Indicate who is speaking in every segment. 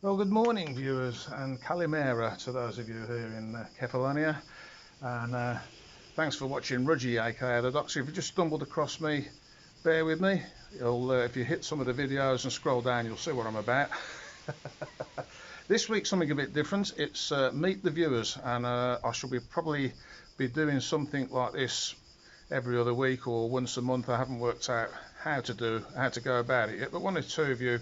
Speaker 1: Well, good morning, viewers, and Kalimera to those of you here in Kefalonia. And thanks for watching Rudgy, aka the Doctor. If you just stumbled across me, bear with me. If you hit some of the videos and scroll down, you'll see what I'm about. This week, something a bit different. It's Meet the Viewers, and I shall probably be doing something like this every other week or once a month. I haven't worked out how to go about it yet, but one or two of you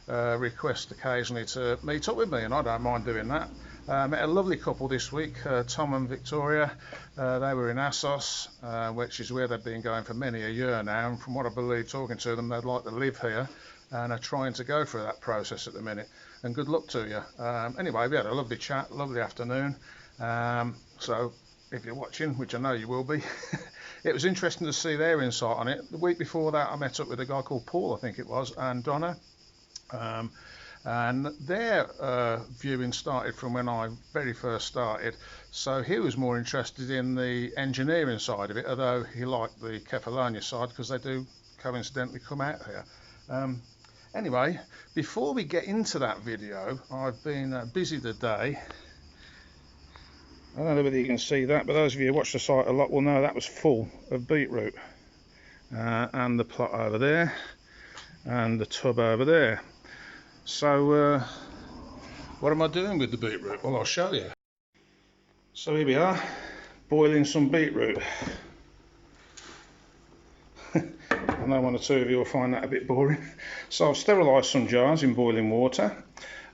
Speaker 1: request occasionally to meet up with me, and I don't mind doing that. Met a lovely couple this week, Tom and Victoria. They were in Asos, which is where they've been going for many a year now, and from what I believe, talking to them, they'd like to live here and are trying to go through that process at the minute. And good luck to you. Anyway, we had a lovely chat, lovely afternoon. So if you're watching, which I know you will be, it was interesting to see their insight on it. The week before that, I met up with a guy called Paul, I think it was, and Donna. And their viewing started from when I very first started, so he was more interested in the engineering side of it, although he liked the Kefalonia side because they do coincidentally come out here. Anyway, before we get into that video, I've been busy today. I don't know whether you can see that, but those of you who watch the site a lot will know that was full of beetroot, and the plot over there and the tub over there. So what am I doing with the beetroot? Well, I'll show you. So here we are, boiling some beetroot. I know one or two of you will find that a bit boring. So I've sterilised some jars in boiling water.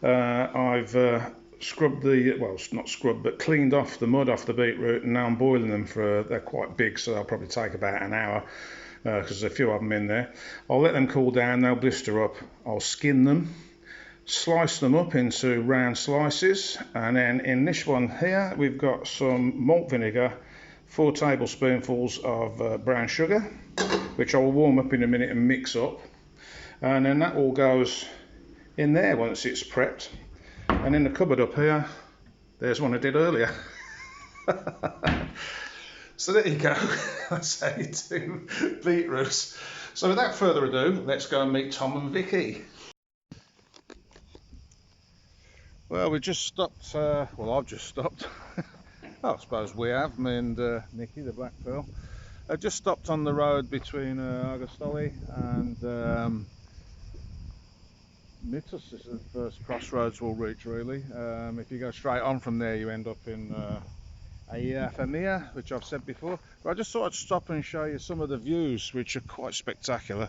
Speaker 1: I've scrubbed not scrubbed, but cleaned off the mud off the beetroot, and now I'm boiling them they're quite big, so they'll probably take about an hour. Because there's a few of them in there. I'll let them cool down, they'll blister up. I'll skin them, slice them up into round slices, and then in this one here we've got some malt vinegar, 4 tablespoonfuls of brown sugar, which I will warm up in a minute and mix up, and then that all goes in there once it's prepped. And in the cupboard up here, there's one I did earlier. So there you go. That's how you do beetroots. So without further ado, let's go and meet Tom and Vicky. Well, we just stopped, I've just stopped. I suppose we have, me and Nikki, the black pearl. I just stopped on the road between Agostoli and meetups. This is the first crossroads we'll reach, really. If you go straight on from there, you end up in Famia, which I've said before, but I just thought I'd stop and show you some of the views, which are quite spectacular.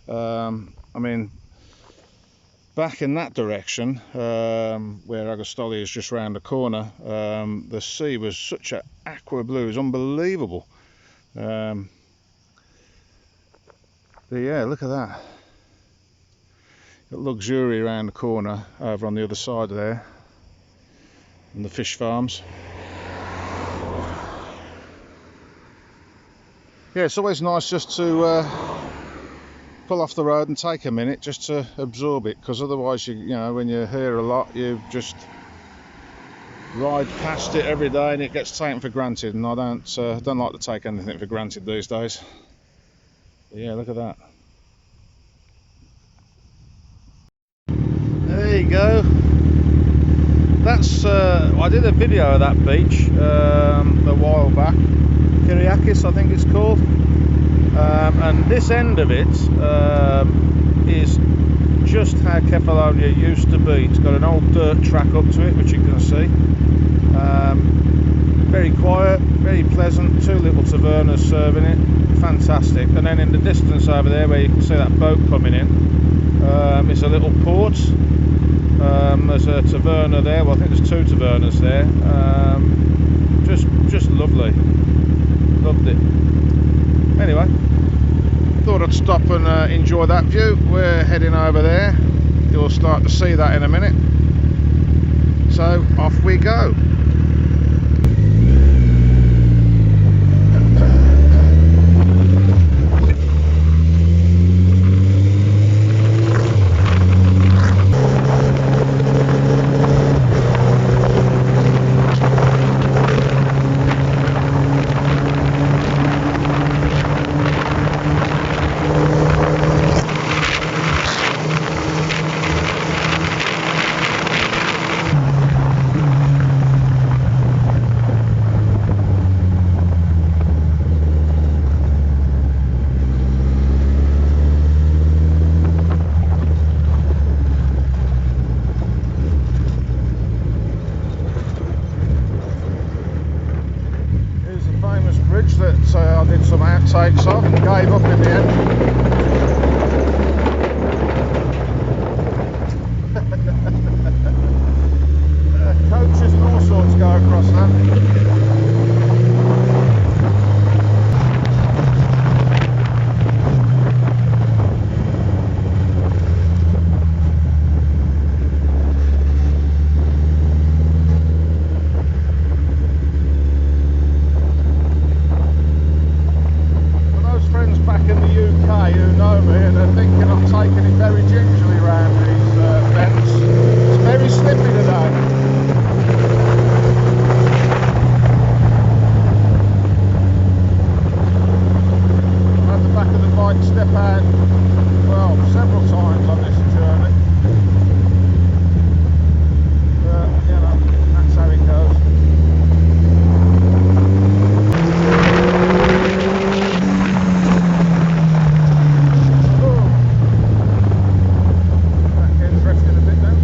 Speaker 1: I mean, back in that direction, where Agostoli is just round the corner, the sea was such an aqua blue, it was unbelievable. But yeah, look at that. Got luxury around the corner over on the other side there, and the fish farms. Yeah, it's always nice just to pull off the road and take a minute just to absorb it, because otherwise, you know, when you're here a lot, you just ride past it every day and it gets taken for granted, and I don't like to take anything for granted these days. But yeah, look at that. There you go. That's I did a video of that beach a while back. Kyriakis, I think it's called, and this end of it is just how Kefalonia used to be. It's got an old dirt track up to it, which you can see. Very quiet, very pleasant, 2 little tavernas serving it, fantastic. And then in the distance over there, where you can see that boat coming in, it's a little port. There's a taverna there, well I think there's 2 tavernas there. Just lovely. Loved it. Anyway, thought I'd stop and enjoy that view. We're heading over there. You'll start to see that in a minute. So off we go. some outtakes of and gave up in the end. Coaches and all sorts go across that. Step out, well, several times on this journey, but you know, that's how it goes. Oh, that gets rested a bit now.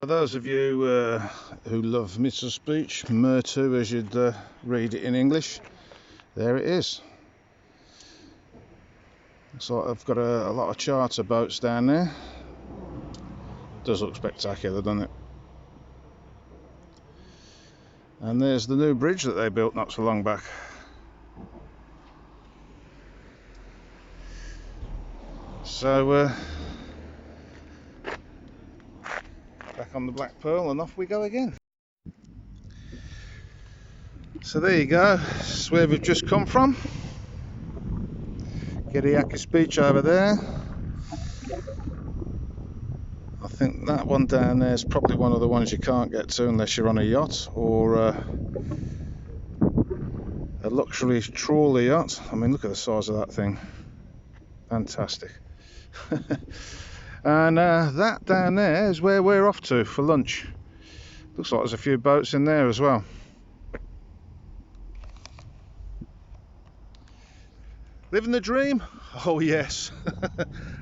Speaker 1: Those of you who love Mitzvah's Beach, Mertu as you'd read it in English, there it is. So I've got a lot of charter boats down there. Does look spectacular, doesn't it? And there's the new bridge that they built not so long back. So back on the Black Pearl and off we go again. So there you go, that's where we've just come from. Geriakis Beach over there. I think that one down there is probably one of the ones you can't get to unless you're on a yacht or a luxury trawler yacht. I mean, look at the size of that thing. Fantastic. And that down there is where we're off to for lunch. Looks like there's a few boats in there as well. Living the dream? Oh yes.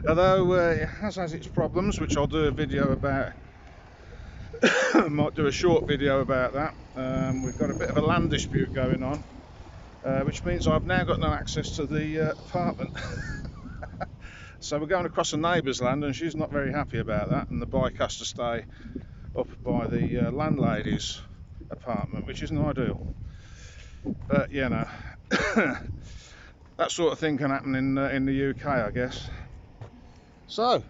Speaker 1: Although it has its problems, which I'll do a video about. Might do a short video about that. We've got a bit of a land dispute going on, which means I've now got no access to the apartment. So we're going across a neighbour's land and she's not very happy about that, and the bike has to stay up by the landlady's apartment, which isn't ideal. But you know, that sort of thing can happen in the UK, I guess. So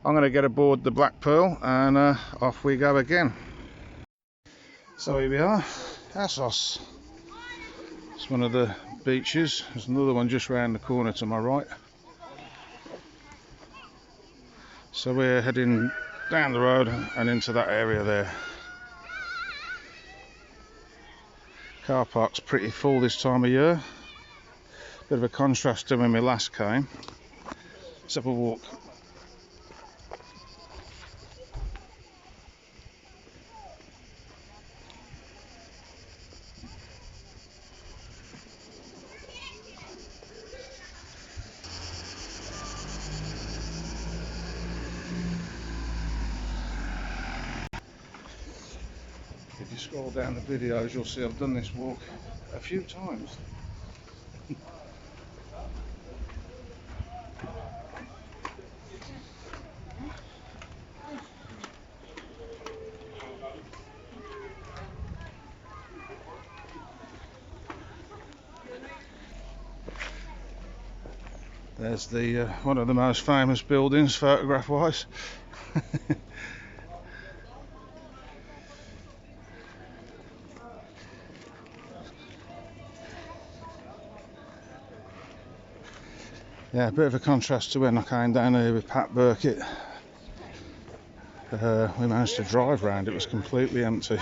Speaker 1: I'm going to get aboard the Black Pearl and off we go again. So here we are, Asos. It's one of the beaches. There's another one just round the corner to my right. So we're heading down the road and into that area there. Car park's pretty full this time of year. Bit of a contrast to when we last came. Let's have a walk. If you scroll down the videos, you'll see I've done this walk a few times. There's the one of the most famous buildings, photograph-wise. Yeah, a bit of a contrast to when I came down here with Pat Burkett. We managed to drive round, it was completely empty.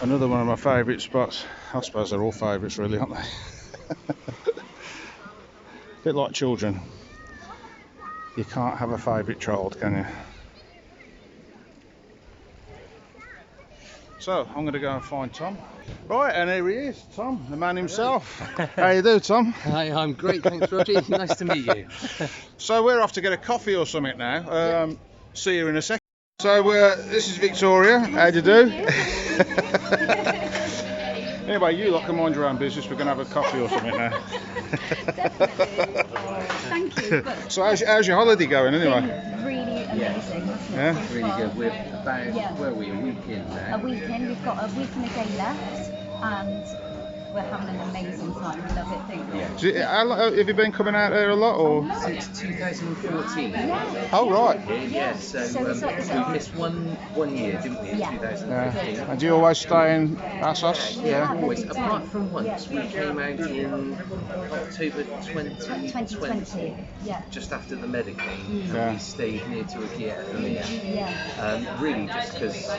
Speaker 1: Another one of my favourite spots. I suppose they're all favourites really, aren't they? Bit like children. You can't have a favourite child, can you? So, I'm going to go and find Tom. Right, and here he is, Tom, the man himself. How you do, Tom?
Speaker 2: Hi, I'm great, thanks Roger. Nice to meet you.
Speaker 1: So we're off to get a coffee or something now. See you in a second. So this is Victoria. How do you do? Anyway, you lot can mind your own business. We're going to have a coffee or something now.
Speaker 3: Definitely. Thank you.
Speaker 1: So how's your holiday going anyway?
Speaker 3: Really amazing, hasn't it?
Speaker 1: Yeah.
Speaker 3: So
Speaker 2: Really
Speaker 3: far?
Speaker 2: good. We're about, where are we, a week in now?
Speaker 3: A weekend, we've got a week and a day left, and we're having an amazing time. We love it, don't we?
Speaker 2: Yeah.
Speaker 1: Have you been coming out there a lot, or?
Speaker 2: Since 2014.
Speaker 1: Oh right.
Speaker 2: Yeah, so we missed one year, didn't we, in 2015?
Speaker 1: Yeah. And do you always stay in Asos?
Speaker 2: Yeah, always. Apart from once, we came out in October 2020,
Speaker 3: Yeah.
Speaker 2: just after the Medicaid,
Speaker 1: Yeah.
Speaker 2: and we stayed near to a Kefalonia.
Speaker 3: Yeah.
Speaker 2: Really just because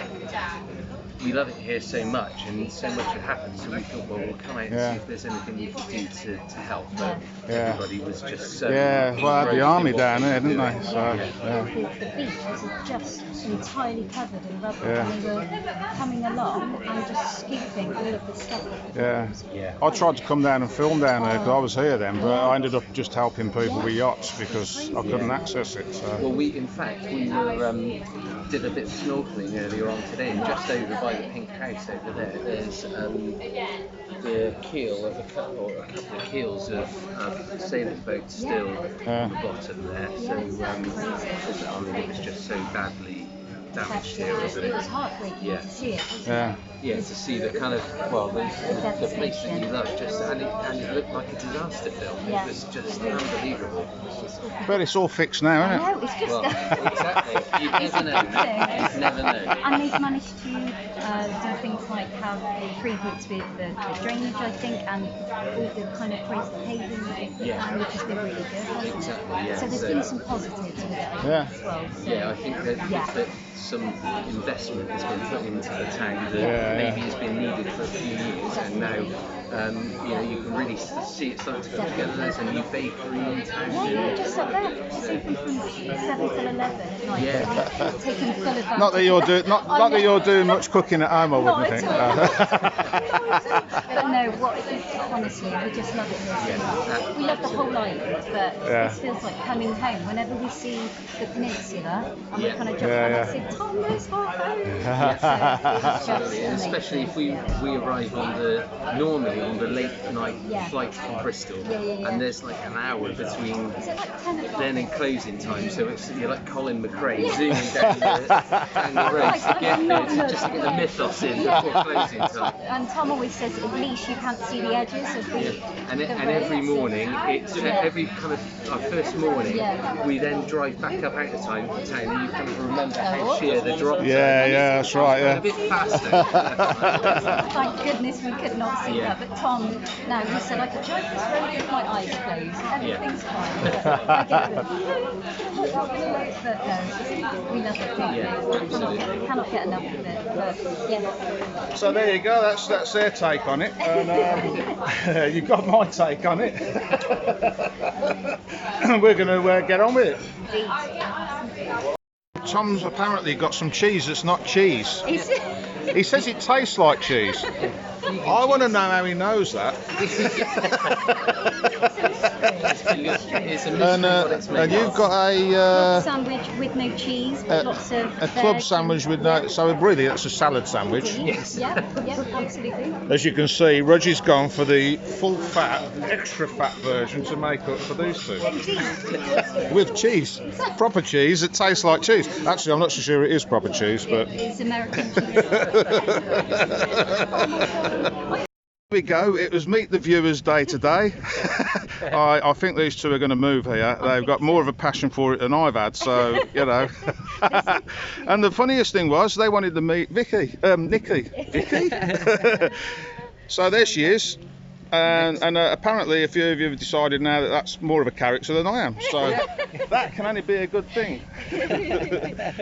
Speaker 2: we love it here so much and so much had happened, so we thought, well, we'll come out and see if there's anything we could do to help. But everybody was just so...
Speaker 1: Yeah, well, I had the army down there, didn't they? So,
Speaker 3: The beach was just entirely covered in rubble,
Speaker 1: Yeah.
Speaker 3: and we were coming along and just scooping all of the stuff.
Speaker 2: Yeah.
Speaker 1: I tried to come down and film down there because I was here then, but I ended up just helping people with yachts because I couldn't access it. So.
Speaker 2: Well, we were did a bit of snorkeling earlier on today, and just over by the pink house over there's the keel of a couple of keels of sailing boats still on the bottom there. So I mean, it was just so badly damaged here, wasn't
Speaker 3: It was
Speaker 2: it?
Speaker 3: heartbreaking to see it, wasn't it?
Speaker 2: Yeah, to see the kind of, well, the place that you love, just and it looked like a disaster film.
Speaker 3: Yeah.
Speaker 2: It was just unbelievable.
Speaker 1: But it's all fixed now, isn't it?
Speaker 3: No, it's just
Speaker 2: Well, exactly. You never know. You never know.
Speaker 3: And they've managed to do things like have improvements with the drainage, I think, and all the kind of crazy paving that they've done, which has been really good, hasn't it?
Speaker 2: Exactly, yeah.
Speaker 3: So there's been some positives with it, I think, as well. So,
Speaker 2: Yeah, I think that some investment has been put into the town that maybe has been needed for a few years, and now you can really see it starting to come together. There's a new bakery in town.
Speaker 3: Yeah, just up there. It's open from 7 till 11 at night.
Speaker 2: Yeah.
Speaker 3: Taking full advantage.
Speaker 1: Not that you're doing much cooking at home, I wouldn't think.
Speaker 3: Not at all. But no, honestly, we just love it here so much. We love the whole island, but this feels like coming home. Whenever we see the peninsula, and we kind of jump around and say, Tom, there's our home. It's just
Speaker 2: especially if we arrive normally on the late night flight from Bristol, and there's like an hour between then and closing time, so you're like Colin McRae zooming down the road to get there, just to get the mythos in before closing time.
Speaker 3: And Tom always says at least you can't see the edges of the
Speaker 2: and every morning, every kind of our first morning, we then drive back up out of town, and you kind of remember how sheer the drop.
Speaker 1: That's right.
Speaker 2: A bit faster.
Speaker 3: Thank goodness we could not see that. But Tom, now he said I could drive this road with my eyes closed. Everything's fine. I get it. But no, we love it. We cannot get enough of it. But
Speaker 1: So there you go. That's their take on it, and you got my take on it. We're going to get on with it. Tom's apparently got some cheese that's not cheese. He says it tastes like cheese. I want to know how he knows that. And you've got a
Speaker 3: sandwich with no cheese, but lots of
Speaker 1: a club sandwich with no. So really, that's a salad sandwich.
Speaker 2: Yes.
Speaker 3: Yeah, absolutely.
Speaker 1: As you can see, Roger's gone for the full fat, extra fat version to make up for these two. With cheese, proper cheese. It tastes like cheese. Actually, I'm not so sure it is proper cheese, but
Speaker 3: it's American cheese.
Speaker 1: Here we go. It was Meet the Viewers Day today. I think these two are going to move here. They've got more of a passion for it than I've had, so you know. And the funniest thing was they wanted to meet Vicky, Nikki. Vicky. So there she is. And apparently a few of you have decided now that that's more of a character than I am, so that can only be a good thing.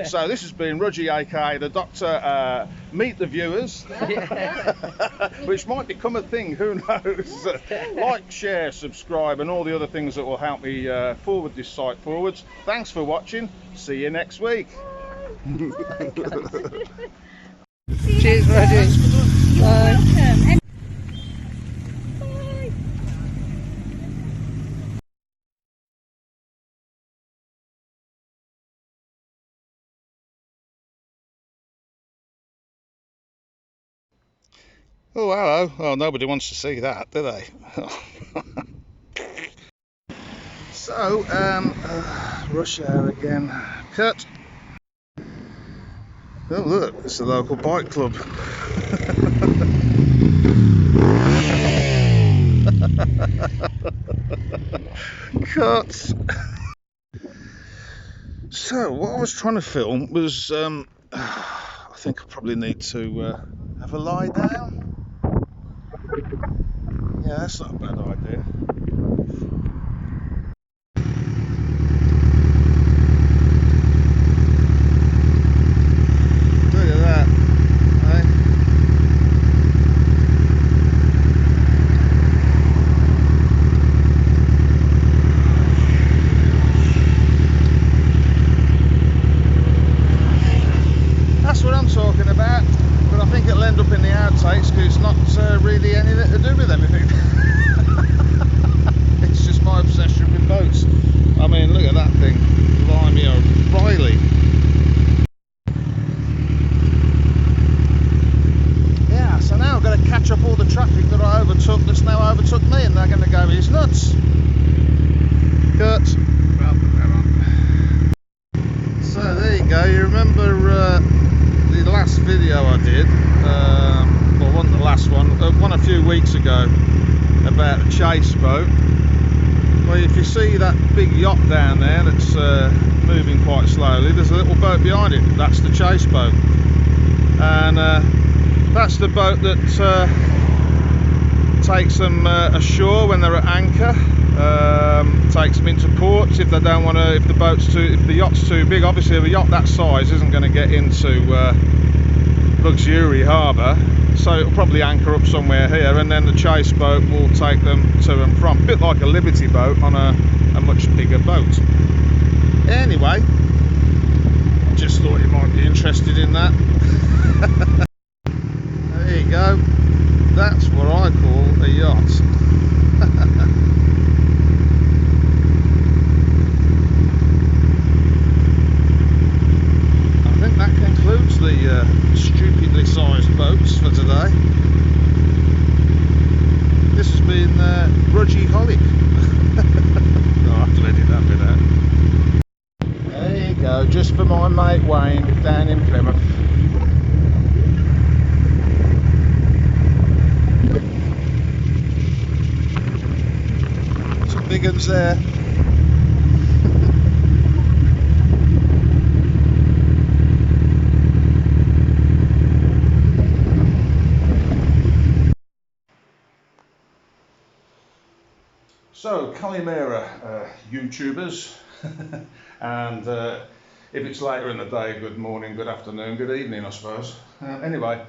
Speaker 1: So this has been Rudgy, aka the Doctor, Meet the Viewers, which might become a thing, who knows. Like, share, subscribe and all the other things that will help me forward this site forwards. Thanks for watching, see you next week.
Speaker 3: Cheers, Rudgy. Welcome.
Speaker 1: Oh, hello. Oh, nobody wants to see that, do they? So, rush hour again. Cut. Oh, look, it's the local bike club. Cut. So, what I was trying to film was, I think I probably need to have a lie down. Yeah, that's not a bad idea. Look at that, eh? That's what I'm talking about. But I think it'll end up in the outtakes because it's not really anything to do with anything. It's just my obsession with boats. I mean, look at that thing. Blimey O'Reilly. Yeah, so now I've got to catch up all the traffic that I overtook that's now overtook me, and they're going to go, he's nuts. Cut. So there you go. You remember the last video I did, well, wasn't the last one a few weeks ago, about a chase boat. Well, if you see that big yacht down there that's moving quite slowly, there's a little boat behind it. That's the chase boat, and that's the boat that takes them ashore when they're at anchor. Takes them into ports if they don't want to. If the yacht's too big, obviously a yacht that size isn't going to get into Luxury Harbour, so it'll probably anchor up somewhere here, and then the chase boat will take them to and from. A bit like a Liberty boat on a much bigger boat. Anyway, just thought you might be interested in that. There you go. mate Wayne down in Plymouth. Some big ones there. So, Calimera YouTubers, and if it's later in the day, good morning, good afternoon, good evening, I suppose. Anyway,